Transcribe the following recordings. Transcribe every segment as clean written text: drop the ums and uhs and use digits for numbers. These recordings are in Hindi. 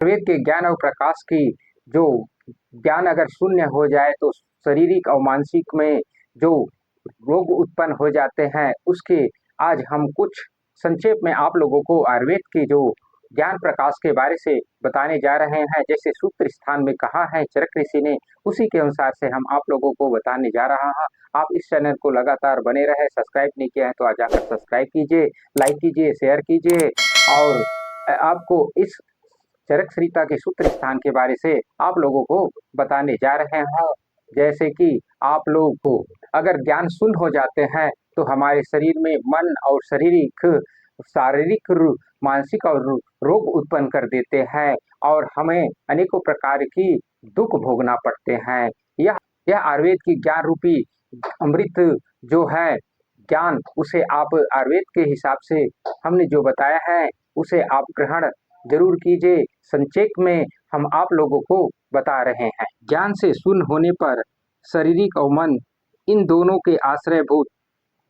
आयुर्वेद के ज्ञान और प्रकाश की जो ज्ञान अगर शून्य हो जाए तो शारीरिक और मानसिक में जो रोग उत्पन्न हो जाते हैं, उसके आज हम कुछ संक्षेप में आप लोगों को आयुर्वेद के जो ज्ञान प्रकाश के बारे से बताने जा रहे हैं। जैसे सूत्र स्थान में कहा है चरक ऋषि ने, उसी के अनुसार से हम आप लोगों को बताने जा रहा हैं। आप इस चैनल को लगातार बने रहे, सब्सक्राइब नहीं किया है तो आ जाकर सब्सक्राइब कीजिए, लाइक कीजिए, शेयर कीजिए। और आपको इस चरक संहिता के सूत्र स्थान के बारे से आप लोगों को बताने जा रहे हैं। जैसे कि आप लोग को अगर ज्ञान शून्य हो जाते हैं तो हमारे शरीर में मन और शारीरिक मानसिक और रोग उत्पन्न कर देते हैं और हमें अनेकों प्रकार की दुख भोगना पड़ते हैं। यह आयुर्वेद की ज्ञान रूपी अमृत जो है ज्ञान, उसे आप आयुर्वेद के हिसाब से हमने जो बताया है उसे आप ग्रहण जरूर कीजिए। संक्षेप में हम आप लोगों को बता रहे हैं। ज्ञान से शून्य होने पर शारीरिक और मन इन दोनों के आश्रयभूत,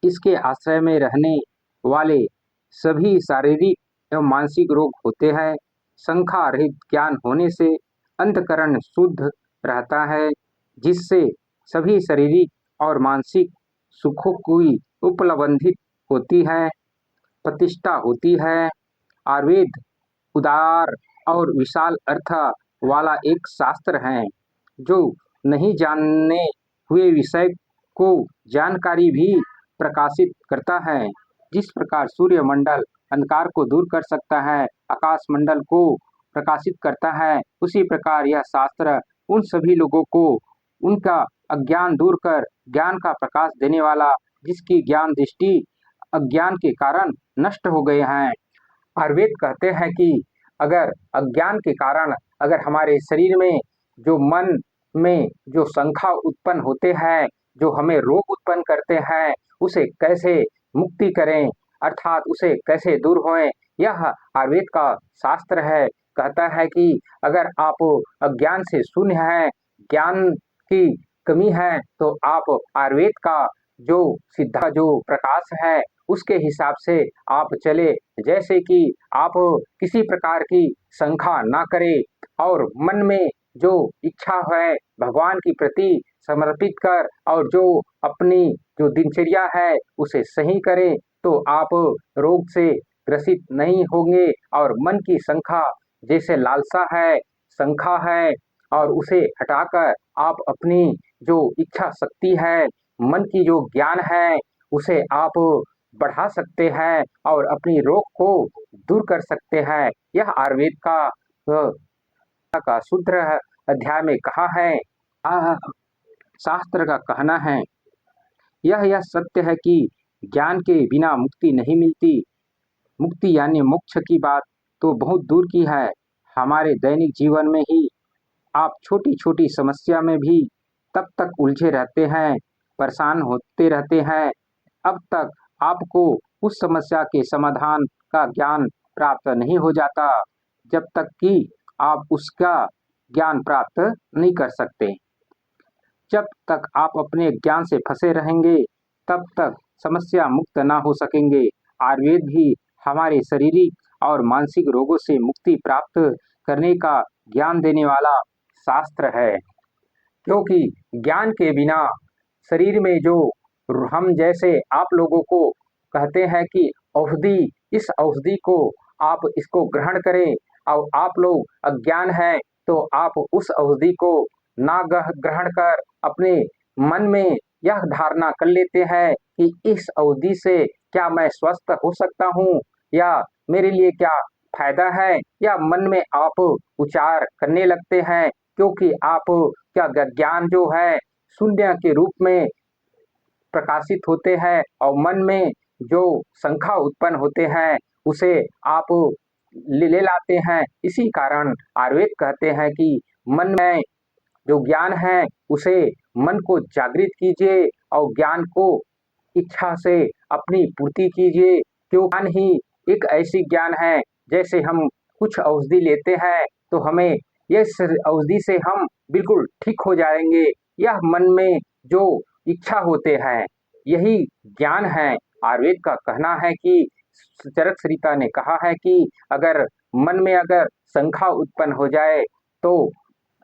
इसके आश्रय में रहने वाले सभी शारीरिक एवं मानसिक रोग होते हैं। शंका रहित ज्ञान होने से अंतःकरण शुद्ध रहता है, जिससे सभी शारीरिक और मानसिक सुखों की उपलब्धि होती है, प्रतिष्ठा होती है। आयुर्वेद उदार और विशाल अर्थ वाला एक शास्त्र है, जो नहीं जानने हुए विषय को जानकारी भी प्रकाशित करता है। जिस प्रकार सूर्य मंडल अंधकार को दूर कर सकता है, आकाश मंडल को प्रकाशित करता है, उसी प्रकार यह शास्त्र उन सभी लोगों को उनका अज्ञान दूर कर ज्ञान का प्रकाश देने वाला, जिसकी ज्ञान दृष्टि अज्ञान के कारण नष्ट हो गए हैं। आयुर्वेद कहते हैं कि अगर अज्ञान के कारण अगर हमारे शरीर में जो मन में जो शंका उत्पन्न होते हैं, जो हमें रोग उत्पन्न करते हैं, उसे कैसे मुक्ति करें, अर्थात उसे कैसे दूर होएं, यह आयुर्वेद का शास्त्र है। कहता है कि अगर आप अज्ञान से शून्य हैं, ज्ञान की कमी है, तो आप आयुर्वेद का जो सिद्धा जो प्रकाश है उसके हिसाब से आप चले। जैसे कि आप किसी प्रकार की शंका ना करें और मन में जो इच्छा है भगवान की प्रति समर्पित कर और जो अपनी जो दिनचर्या है उसे सही करें, तो आप रोग से ग्रसित नहीं होंगे। और मन की शंका, जैसे लालसा है, शंका है, और उसे हटाकर आप अपनी जो इच्छा शक्ति है, मन की जो ज्ञान है, उसे आप बढ़ा सकते हैं और अपनी रोग को दूर कर सकते हैं। यह आयुर्वेद का सूत्र अध्याय में कहा है। शास्त्र का कहना है, यह सत्य है कि ज्ञान के बिना मुक्ति नहीं मिलती। मुक्ति यानी मोक्ष की बात तो बहुत दूर की है। हमारे दैनिक जीवन में ही आप छोटी छोटी समस्या में भी तब तक उलझे रहते हैं, परेशान होते रहते हैं, अब तक आपको उस समस्या के समाधान का ज्ञान प्राप्त नहीं हो जाता, जब तक कि आप उसका ज्ञान प्राप्त नहीं कर सकते। जब तक आप अपने ज्ञान से फंसे रहेंगे, तब तक समस्या मुक्त ना हो सकेंगे। आयुर्वेद भी हमारे शारीरिक और मानसिक रोगों से मुक्ति प्राप्त करने का ज्ञान देने वाला शास्त्र है। क्योंकि ज्ञान के बिना शरीर में जो हम जैसे आप लोगों को कहते हैं कि औषधि, इस औषधि को आप इसको ग्रहण करें, और आप लोग अज्ञान है तो आप उस औषधि को ना ग्रहण कर अपने मन में यह धारणा कर लेते हैं कि इस औषधि से क्या मैं स्वस्थ हो सकता हूँ, या मेरे लिए क्या फायदा है, या मन में आप विचार करने लगते हैं। क्योंकि आप क्या ज्ञान जो है शून्य के रूप में प्रकाशित होते हैं और मन में जो शंका उत्पन्न होते हैं उसे आप ले लाते हैं। इसी कारण आयुर्वेद कहते हैं कि मन में जो ज्ञान है उसे मन को जागृत कीजिए और ज्ञान को इच्छा से अपनी पूर्ति कीजिए। क्यों ज्ञान ही एक ऐसी ज्ञान है, जैसे हम कुछ औषधि लेते हैं तो हमें इस औषधि से हम बिल्कुल ठीक हो जाएंगे, यह मन में जो इच्छा होते हैं यही ज्ञान है। आयुर्वेद का कहना है कि चरक संहिता ने कहा है कि अगर मन में अगर शंका उत्पन्न हो जाए तो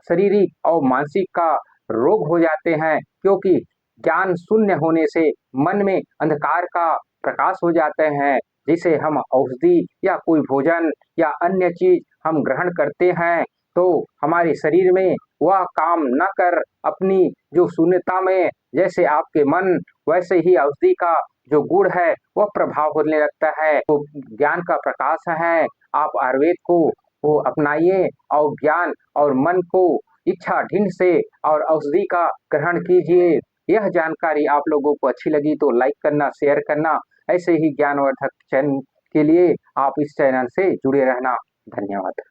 शारीरिक और मानसिक का रोग हो जाते हैं, क्योंकि ज्ञान शून्य होने से मन में अंधकार का प्रकाश हो जाते हैं। जिसे हम औषधि या कोई भोजन या अन्य चीज हम ग्रहण करते हैं तो हमारे शरीर में वह काम न कर अपनी जो शून्यता में जैसे आपके मन वैसे ही औषधि का जो गुण है वह प्रभाव होने लगता है। तो ज्ञान का प्रकाश है, आप आयुर्वेद को अपनाइए और ज्ञान और मन को इच्छा ढिंड से और औषधि का ग्रहण कीजिए। यह जानकारी आप लोगों को अच्छी लगी तो लाइक करना, शेयर करना। ऐसे ही ज्ञानवर्धक चैनल के लिए आप इस चैनल से जुड़े रहना। धन्यवाद।